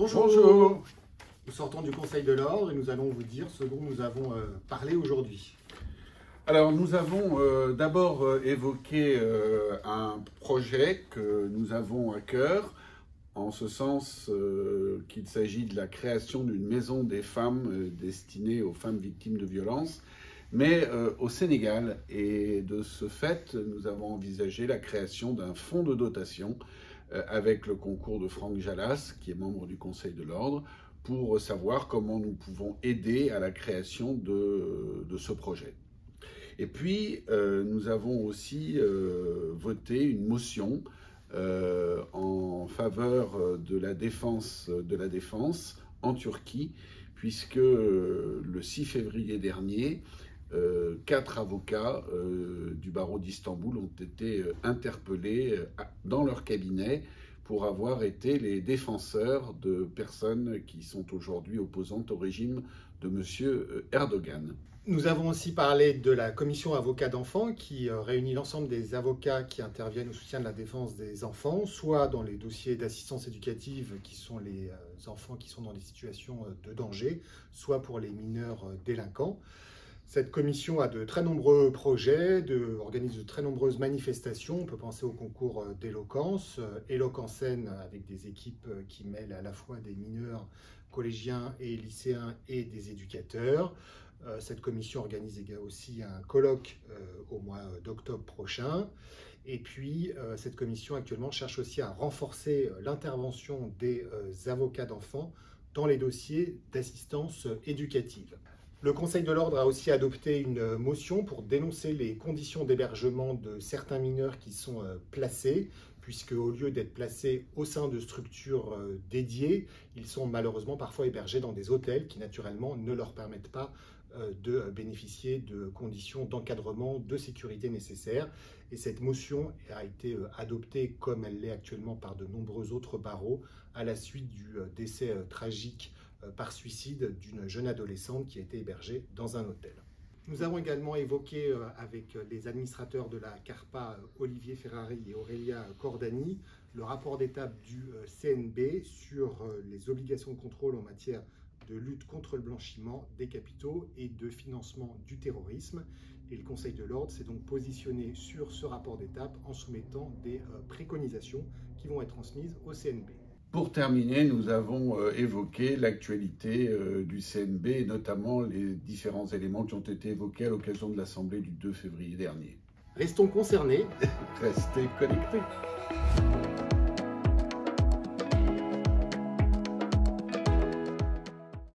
Bonjour. Bonjour. Nous sortons du Conseil de l'Ordre et nous allons vous dire ce dont nous avons parlé aujourd'hui. Alors nous avons d'abord évoqué un projet que nous avons à cœur, en ce sens qu'il s'agit de la création d'une maison des femmes destinée aux femmes victimes de violences, mais au Sénégal. Et de ce fait, nous avons envisagé la création d'un fonds de dotation avec le concours de Franck Jalas, qui est membre du Conseil de l'Ordre, pour savoir comment nous pouvons aider à la création de ce projet. Et puis, nous avons aussi voté une motion en faveur de la défense en Turquie, puisque le 6 février dernier, 4 avocats du barreau d'Istanbul ont été interpellés dans leur cabinet pour avoir été les défenseurs de personnes qui sont aujourd'hui opposantes au régime de M. Erdogan. Nous avons aussi parlé de la commission avocats d'enfants qui réunit l'ensemble des avocats qui interviennent au soutien de la défense des enfants, soit dans les dossiers d'assistance éducative qui sont les enfants qui sont dans des situations de danger, soit pour les mineurs délinquants. Cette commission a de très nombreux projets, organise de très nombreuses manifestations. On peut penser au concours d'éloquence, Éloquence scène avec des équipes qui mêlent à la fois des mineurs collégiens et lycéens et des éducateurs. Cette commission organise aussi un colloque au mois d'octobre prochain. Et puis, cette commission actuellement cherche aussi à renforcer l'intervention des avocats d'enfants dans les dossiers d'assistance éducative. Le Conseil de l'Ordre a aussi adopté une motion pour dénoncer les conditions d'hébergement de certains mineurs qui sont placés, puisque au lieu d'être placés au sein de structures dédiées, ils sont malheureusement parfois hébergés dans des hôtels qui naturellement ne leur permettent pas de bénéficier de conditions d'encadrement, de sécurité nécessaires. Et cette motion a été adoptée comme elle l'est actuellement par de nombreux autres barreaux à la suite du décès tragique par suicide d'une jeune adolescente qui a été hébergée dans un hôtel. Nous avons également évoqué avec les administrateurs de la CARPA, Olivier Ferrari et Aurélia Cordani, le rapport d'étape du CNB sur les obligations de contrôle en matière de lutte contre le blanchiment des capitaux et de financement du terrorisme. Et le Conseil de l'Ordre s'est donc positionné sur ce rapport d'étape en soumettant des préconisations qui vont être transmises au CNB. Pour terminer, nous avons évoqué l'actualité du CNB et notamment les différents éléments qui ont été évoqués à l'occasion de l'Assemblée du 2 février dernier. Restons concernés. Restez connectés.